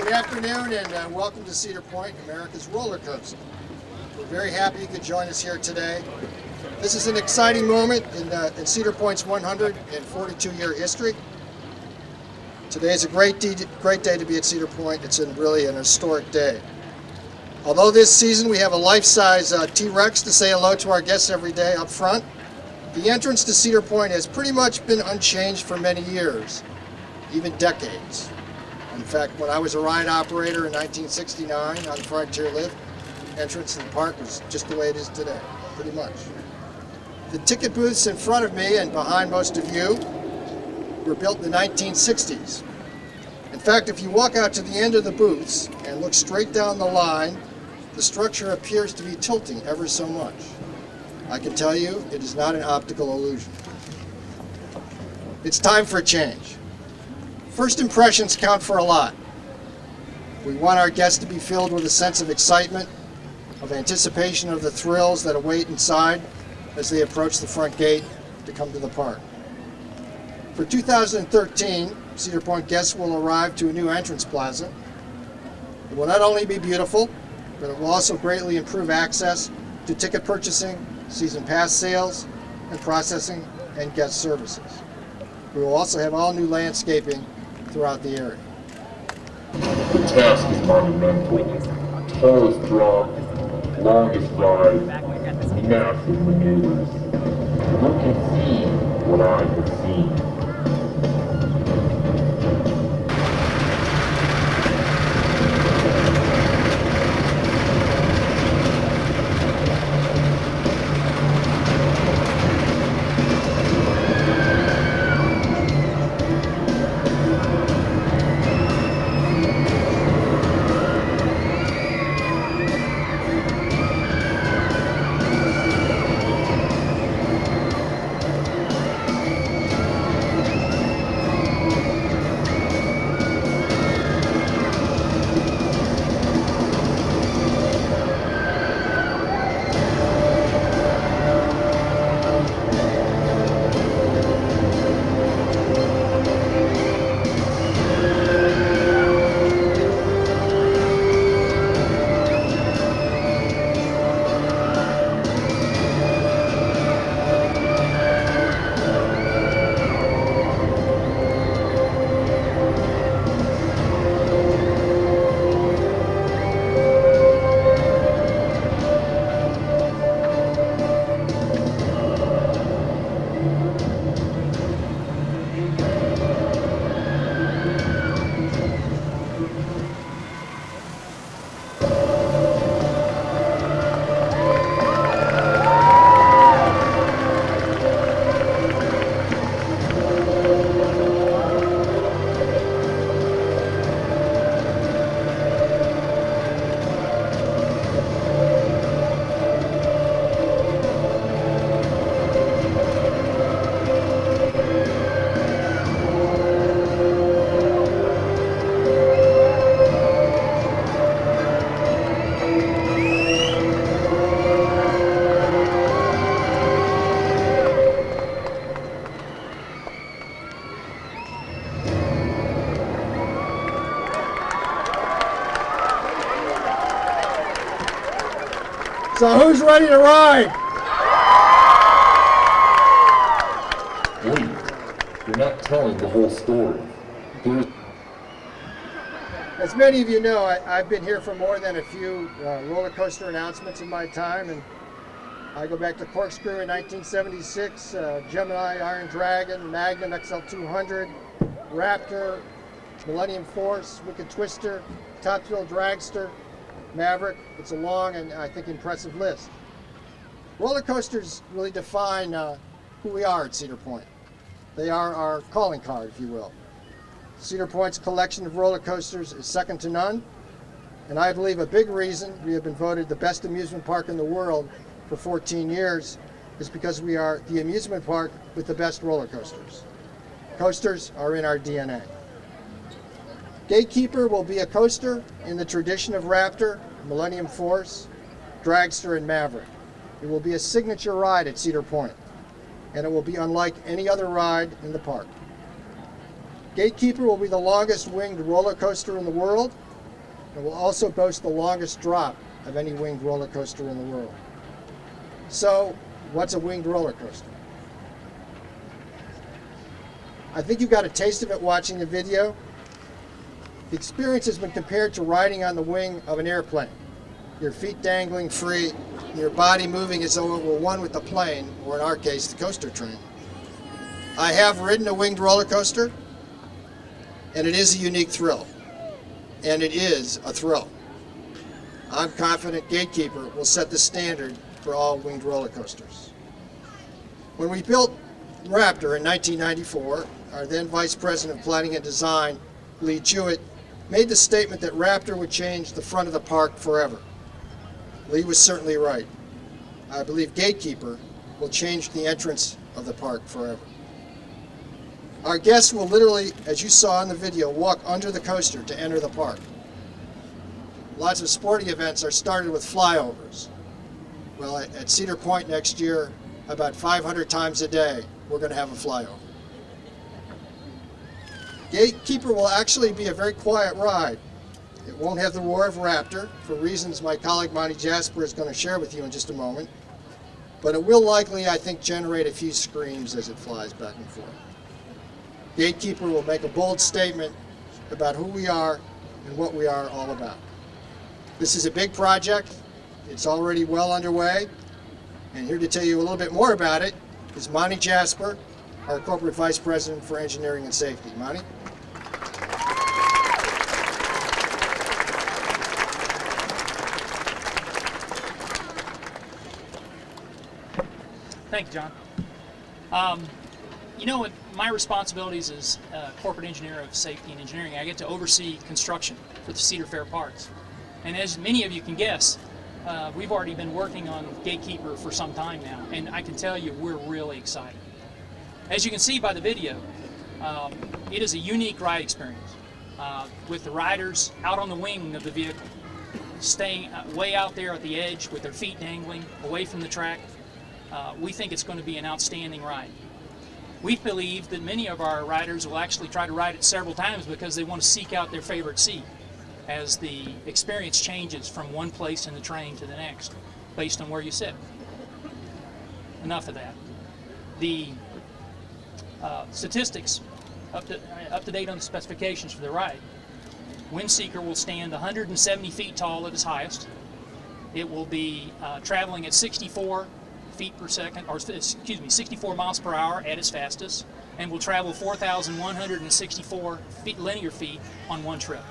Good afternoon and welcome to Cedar Point, America's roller coaster. We're very happy you could join us here today. This is an exciting moment in Cedar Point's 142-year history. Today is a great day to be at Cedar Point. It's really an historic day. Although this season we have a life-size T-Rex to say hello to our guests every day up front, the entrance to Cedar Point has pretty much been unchanged for many years, even decades. In fact, when I was a ride operator in 1969 on the Frontier Lift, entrance to the park was just the way it is today, pretty much. The ticket booths in front of me and behind most of you were built in the 1960s. In fact, if you walk out to the end of the booths and look straight down the line, the structure appears to be tilting ever so much. I can tell you, it is not an optical illusion. It's time for a change. First impressions count for a lot. We want our guests to be filled with a sense of excitement, of anticipation of the thrills that await inside as they approach the front gate to come to the park. For 2013, Cedar Point guests will arrive to a new entrance plaza. It will not only be beautiful, but it will also greatly improve access to ticket purchasing, season pass sales, and processing and guest services. We will also have all new landscaping throughout the area. The task is monumental. Tallest drop, longest ride, massive maneuvers. Look and see what I have seen. So who's ready to ride? Wait, you're not telling the whole story. As many of you know, I've been here for more than a few roller coaster announcements in my time, and I go back to Corkscrew in 1976, Gemini, Iron Dragon, Magnum XL200, Raptor, Millennium Force, Wicked Twister, Top Thrill Dragster, Maverick. It's a long and I think impressive list. Roller coasters really define who we are at Cedar Point. They are our calling card, if you will. Cedar Point's collection of roller coasters is second to none, and I believe a big reason we have been voted the best amusement park in the world for 14 years is because we are the amusement park with the best roller coasters. Coasters are in our DNA. Gatekeeper will be a coaster in the tradition of Raptor, Millennium Force, Dragster, and Maverick. It will be a signature ride at Cedar Point, and it will be unlike any other ride in the park. Gatekeeper will be the longest winged roller coaster in the world and will also boast the longest drop of any winged roller coaster in the world. So, what's a winged roller coaster? I think you got a taste of it watching the video. The experience has been compared to riding on the wing of an airplane. Your feet dangling free, and your body moving as though it were one with the plane, or in our case, the coaster train. I have ridden a winged roller coaster, and it is a unique thrill. And it is a thrill. I'm confident Gatekeeper will set the standard for all winged roller coasters. When we built Raptor in 1994, our then Vice President of Planning and Design, Lee Jewett, made the statement that Raptor would change the front of the park forever. Lee was certainly right. I believe Gatekeeper will change the entrance of the park forever. Our guests will literally, as you saw in the video, walk under the coaster to enter the park. Lots of sporting events are started with flyovers. Well, at Cedar Point next year, about 500 times a day, we're going to have a flyover. Gatekeeper will actually be a very quiet ride. It won't have the roar of Raptor, for reasons my colleague Monty Jasper is going to share with you in just a moment. But it will likely, I think, generate a few screams as it flies back and forth. Gatekeeper will make a bold statement about who we are and what we are all about. This is a big project. It's already well underway. And here to tell you a little bit more about it is Monty Jasper, our Corporate Vice President for Engineering and Safety. Monty? Thank you, John. You know what, my responsibilities as corporate engineer of safety and engineering, I get to oversee construction for the Cedar Fair Parks. And as many of you can guess, we've already been working on Gatekeeper for some time now, and I can tell you we're really excited. As you can see by the video, it is a unique ride experience with the riders out on the wing of the vehicle, staying way out there at the edge with their feet dangling away from the track. We think it's going to be an outstanding ride. We believe that many of our riders will actually try to ride it several times because they want to seek out their favorite seat as the experience changes from one place in the train to the next based on where you sit. Enough of that. The statistics up to date on the specifications for the ride. Windseeker will stand 170 feet tall at its highest. It will be traveling at 64 feet per second, or excuse me, 64 miles per hour at its fastest, and will travel 4,164 linear feet on one trip.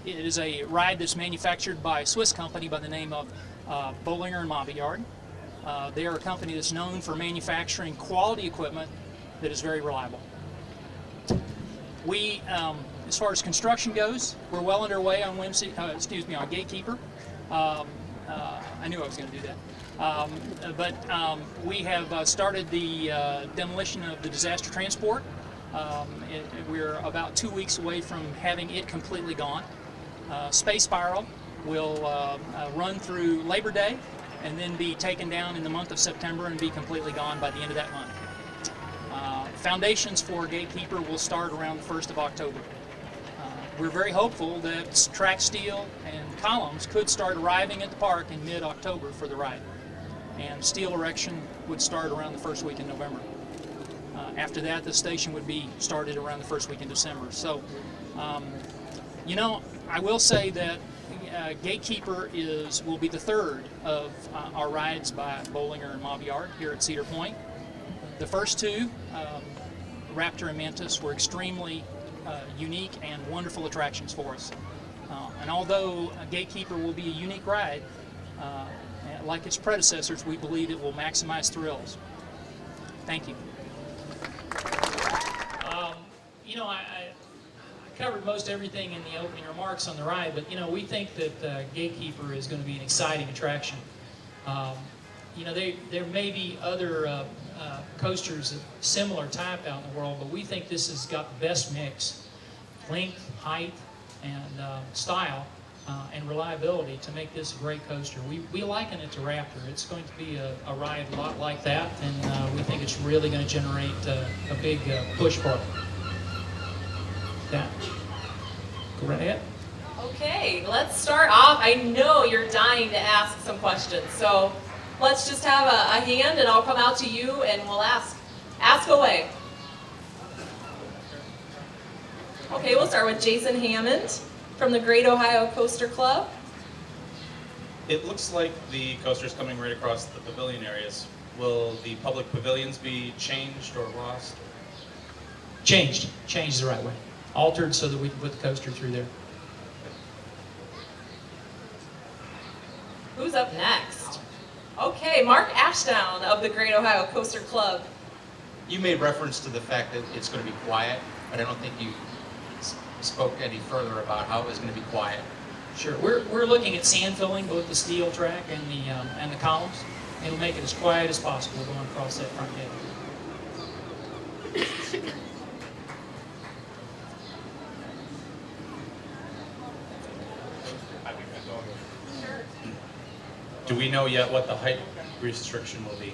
It is a ride that's manufactured by a Swiss company by the name of Bollinger & Mabillard. They are a company that's known for manufacturing quality equipment that is very reliable. We, as far as construction goes, we're well underway on on Gatekeeper. I knew I was going to do that. We have started the demolition of the disaster transport. We're about 2 weeks away from having it completely gone. Space Spiral will run through Labor Day and then be taken down in the month of September and be completely gone by the end of that month. Foundations for Gatekeeper will start around the 1st of October. We're very hopeful that track steel and columns could start arriving at the park in mid-October for the ride. And steel erection would start around the first week in November. After that, the station would be started around the first week in December. So, you know, I will say that Gatekeeper will be the third of our rides by Bollinger & Mabillard here at Cedar Point. The first two, Raptor and Mantis, were extremely unique and wonderful attractions for us. And although Gatekeeper will be a unique ride, like its predecessors, we believe it will maximize thrills. Thank you. You know, I covered most everything in the opening remarks on the ride, but you know, we think that Gatekeeper is going to be an exciting attraction. You know, there may be other coasters of similar type out in the world, but we think this has got the best mix, length, height, and style, and reliability to make this a great coaster. We liken it to Raptor. It's going to be a ride a lot like that, and we think it's really going to generate a big push for it. Yeah. Go right ahead. Okay. Okay, let's start off. I know you're dying to ask some questions, so let's just have a hand and I'll come out to you and we'll ask. Ask away. Okay, we'll start with Jason Hammond from the Great Ohio Coaster Club. It looks like the coaster's coming right across the pavilion areas. Will the public pavilions be changed or lost? Changed the right way. Altered so that we can put the coaster through there. Who's up next? Okay, Mark Ashdown of the Great Ohio Coaster Club. You made reference to the fact that it's going to be quiet, but I don't think you spoke any further about how it was going to be quiet. Sure. We're looking at sand filling both the steel track and the columns. It'll make it as quiet as possible going across that front gate. Do we know yet what the height restriction will be?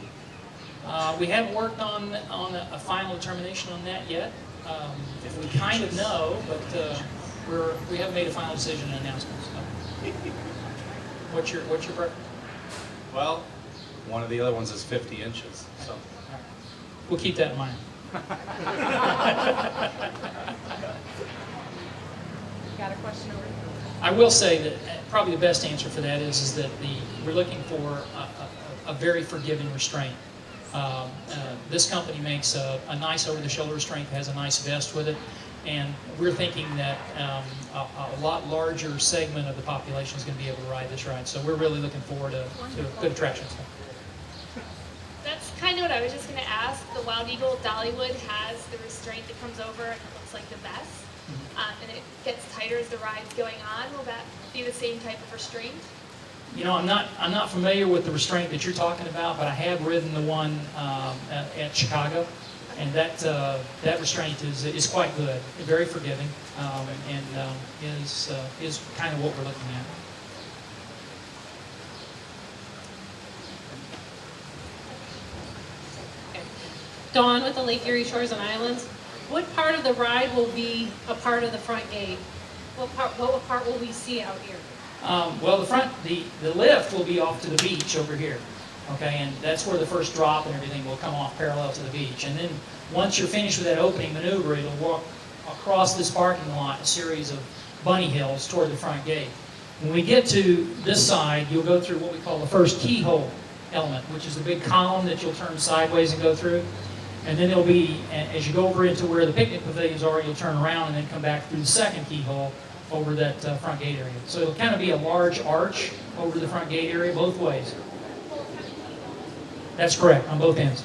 We haven't worked on a final determination on that yet. We kind of know, but we haven't made a final decision and announcement. So. What's your preference? Well, one of the other ones is 50 inches. So Right. We'll keep that in mind. Got a question over here? I will say that probably the best answer for that is that we're looking for a very forgiving restraint. This company makes a nice over-the-shoulder restraint, has a nice vest with it, and we're thinking that a lot larger segment of the population is going to be able to ride this ride. So we're really looking forward to good attractions. That's kind of what I was just going to ask. The Wild Eagle Dollywood has the restraint that comes over and it looks like the vest. And it gets tighter as the ride's going on. Will that be the same type of restraint? You know, I'm not familiar with the restraint that you're talking about, but I have ridden the one at Chicago, and that restraint is quite good, very forgiving, and is kind of what we're looking at. Dawn with the Lake Erie Shores and Islands. What part of the ride will be a part of the front gate? What part will we see out here? Well, the lift will be off to the beach over here, okay, and that's where the first drop and everything will come off parallel to the beach. And then once you're finished with that opening maneuver, it'll walk across this parking lot, a series of bunny hills toward the front gate. When we get to this side, you'll go through what we call the first keyhole element, which is the big column that you'll turn sideways and go through. And then there'll be, as you go over into where the picnic pavilions are, you'll turn around and then come back through the second keyhole over that front gate area. So it'll kind of be a large arch over the front gate area both ways. That's correct, on both ends.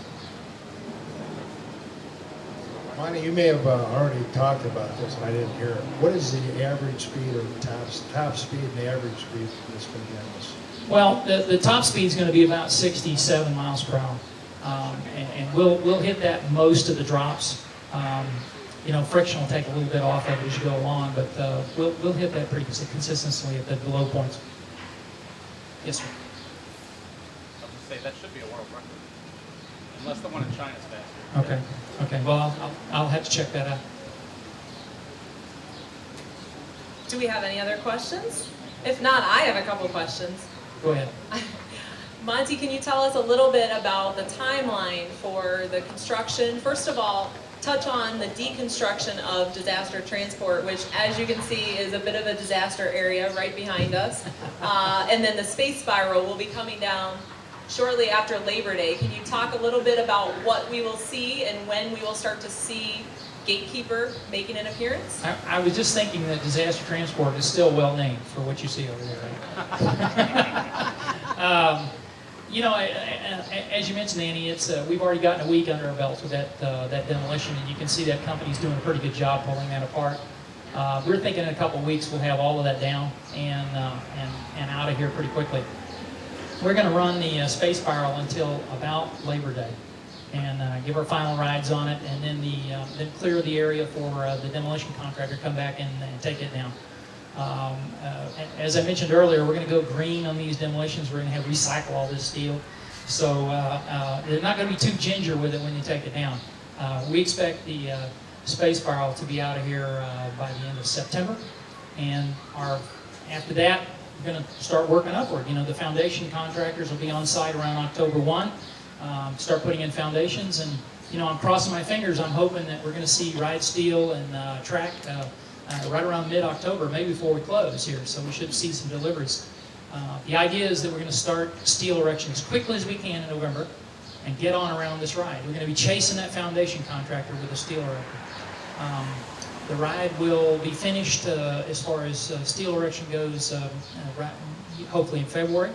Monty, you may have already talked about this and I didn't hear it. What is the average speed or the top speed and the average speed that's going to be on this? Well, the top speed is going to be about 67 miles per hour. And we'll hit that most of the drops. You know, friction will take a little bit off of it as you go along, but we'll hit that pretty consistently at the low points. Yes, sir. I was going to say, that should be a world record. Unless the one in China is faster. Okay. Well, I'll have to check that out. Do we have any other questions? If not, I have a couple questions. Go ahead. Monty, can you tell us a little bit about the timeline for the construction? First of all, touch on the deconstruction of disaster transport, which, as you can see, is a bit of a disaster area right behind us. And then the space spiral will be coming down shortly after Labor Day. Can you talk a little bit about what we will see and when we will start to see Gatekeeper making an appearance? I was just thinking that disaster transport is still well named for what you see over there, right? You know, as you mentioned, Annie, we've already gotten a week under our belts with that demolition, and you can see that company's doing a pretty good job pulling that apart. We're thinking in a couple of weeks we'll have all of that down and out of here pretty quickly. We're going to run the space spiral until about Labor Day, and give our final rides on it, and then then clear the area for the demolition contractor to come back and take it down. As I mentioned earlier, we're going to go green on these demolitions. We're going to recycle all this steel. So they're not going to be too ginger with it when you take it down. We expect the space spiral to be out of here by the end of September. And our After that, we're going to start working upward. You know, the foundation contractors will be on site around October 1, start putting in foundations, and you know, I'm crossing my fingers. I'm hoping that we're going to see ride steel and track right around mid-October, maybe before we close here. So we should see some deliveries. The idea is that we're going to start steel erection as quickly as we can in November and get on around this ride. We're going to be chasing that foundation contractor with a steel erector. The ride will be finished as far as steel erection goes, hopefully in February.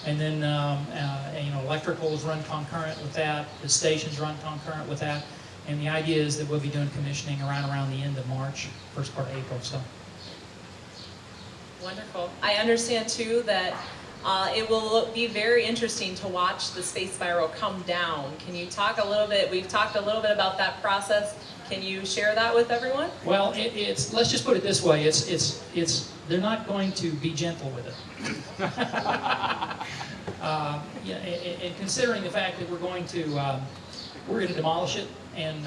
And then, you know, electricals run concurrent with that. The stations run concurrent with that. And the idea is that we'll be doing commissioning around the end of March, first part of April. So. Wonderful. I understand too that it will be very interesting to watch the space spiral come down. Can you talk a little bit? We've talked a little bit about that process. Can you share that with everyone? Well, it's let's just put it this way. They're not going to be gentle with it. Yeah, and considering the fact that we're going to demolish it and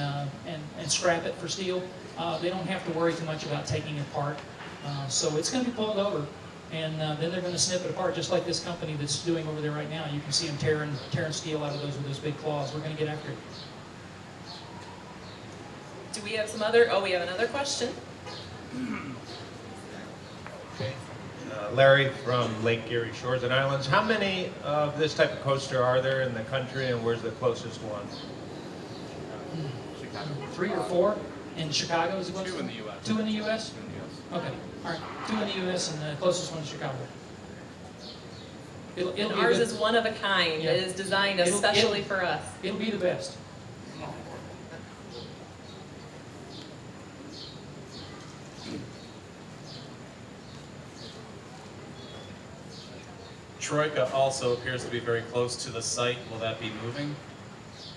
scrap it for steel, they don't have to worry too much about taking it apart. So it's going to be pulled over, and then they're going to snip it apart, just like this company that's doing over there right now. You can see them tearing steel out of those with those big claws. We're going to get after it. Do we have some other? Oh, we have another question. Okay. Larry from Lake Erie Shores and Islands. How many of this type of coaster are there in the country, and where's the closest one? Chicago. 3 or 4 in Chicago is the closest? 2 in the U.S. 2 in the U.S.? In the U.S. Okay, all right. 2 in the U.S. and the closest one is Chicago. It'll And be ours good. is one of a kind. Yeah. It is designed especially for us. It'll be the best. Troika also appears to be very close to the site. Will that be moving?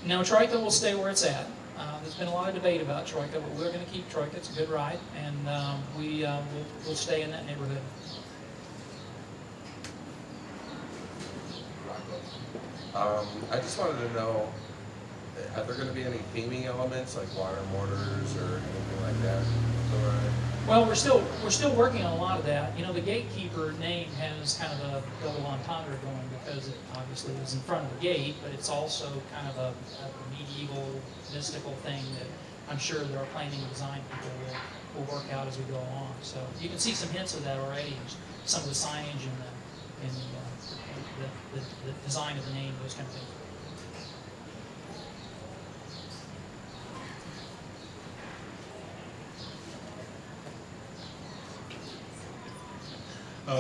No, Troika will stay where it's at. There's been a lot of debate about Troika, but we're going to keep Troika. It's a good ride, and we'll stay in that neighborhood. I just wanted to know, are there going to be any theming elements like water mortars or anything like that? Well, we're still working on a lot of that. You know, the Gatekeeper name has kind of a double entendre going because it obviously is in front of the gate, but it's also kind of a medieval, mystical thing that I'm sure that our planning and design people will work out as we go along. So you can see some hints of that already in some of the signage and the design of the name, those kind of things.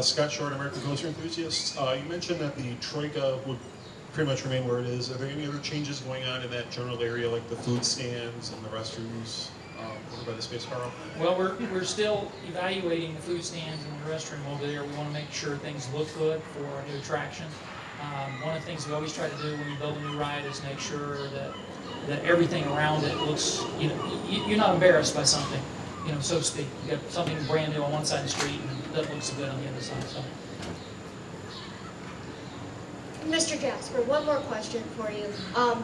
Scott Short, American Coaster Enthusiasts. You mentioned that the Troika would pretty much remain where it is. Are there any other changes going on in that general area, like the food stands and the restrooms over by the Space Car? Well, we're still evaluating the food stands and the restroom over there. We want to make sure things look good for our new attraction. One of the things we always try to do when you build a new ride is make sure that everything around it looks, you know, you're not embarrassed by something, you know, so to speak. You got something brand new on one side of the street and that looks good on the other side. So. Mr. Jasper, one more question for you.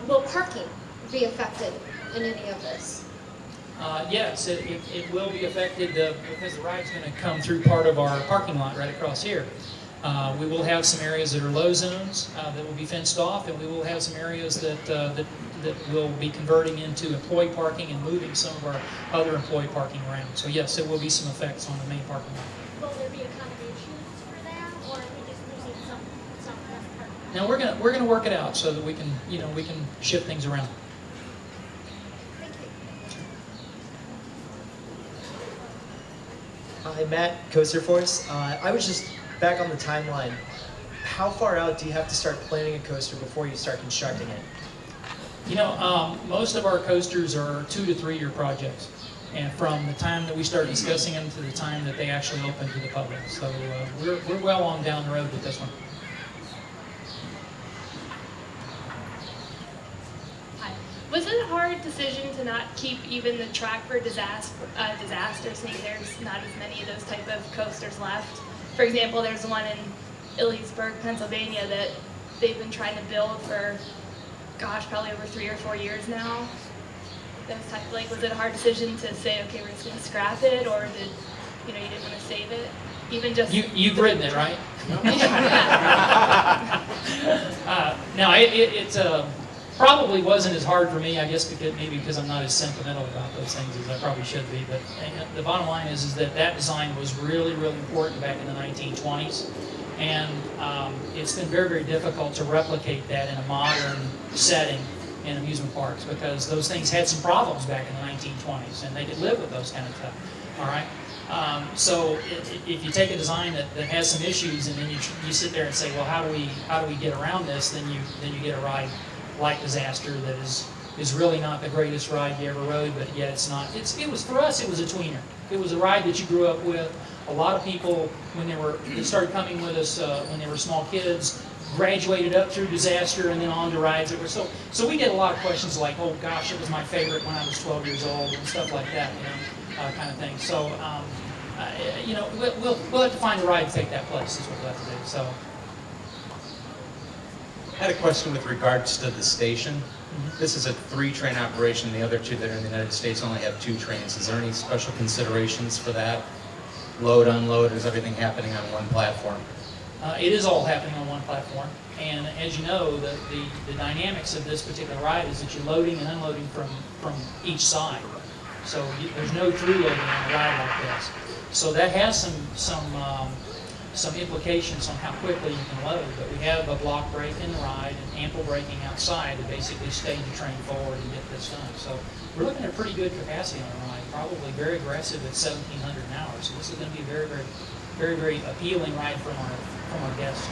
Will parking be affected in any of this? Yes, it will be affected because the ride's going to come through part of our parking lot right across here. We will have some areas that are low zones that will be fenced off, and we will have some areas that will be converting into employee parking and moving some of our other employee parking around. So yes, there will be some effects on the main parking lot. Will there be accommodations for that, or are we just losing some less parking? Now we're gonna work it out so that we can shift things around. Thank you. Hi, Matt, Coaster Force. I was just back on the timeline. How far out do you have to start planning a coaster before you start constructing it? You know, most of our coasters are 2 to 3 year projects, and from the time that we start discussing them to the time that they actually open to the public. So we're well on down the road with this one. Hi. Was it a hard decision to not keep even the track for disaster, seeing there's not as many of those type of coasters left? For example, there's one in Ellisburg, Pennsylvania that they've been trying to build for, gosh, probably over 3 or 4 years now. Was it a hard decision to say, okay, we're just going to scrap it, or you didn't want to save it? even just... You've ridden it, right? No, it probably wasn't as hard for me, I guess, because I'm not as sentimental about those things as I probably should be. But the bottom line is that design was really, really important back in the 1920s. And it's been very, very difficult to replicate that in a modern setting in amusement parks, because those things had some problems back in the 1920s, and they could live with those kind of stuff. All right. So if you take a design that has some issues, and then you sit there and say, well, how do we get around this? Then you get a ride like Disaster that is really not the greatest ride you ever rode, but yet it's not. It was, for us, it was a tweener. It was a ride that you grew up with. A lot of people, when they started coming with us when they were small kids, graduated up through Disaster and then on to rides that were so we get a lot of questions like, oh gosh, it was my favorite when I was 12 years old, and stuff like that, kind of thing. So we'll have to find a ride to take that place, is what we'll have to do. So I had a question with regards to the station. This is a 3-train operation. The other 2 that are in the United States only have 2 trains. Is there any special considerations for that? Load, unload, is everything happening on one platform? It is all happening on one platform. And as you know, the dynamics of this particular ride is that you're loading and unloading from each side. So there's no through loading on a ride like this. So that has some implications on how quickly you can load, but we have a block brake in the ride and ample braking outside to basically stage the train forward and get this done. So we're looking at pretty good capacity on the ride, probably very aggressive at 1,700 an hour. So this is going to be a very, very, very, very appealing ride from our guests.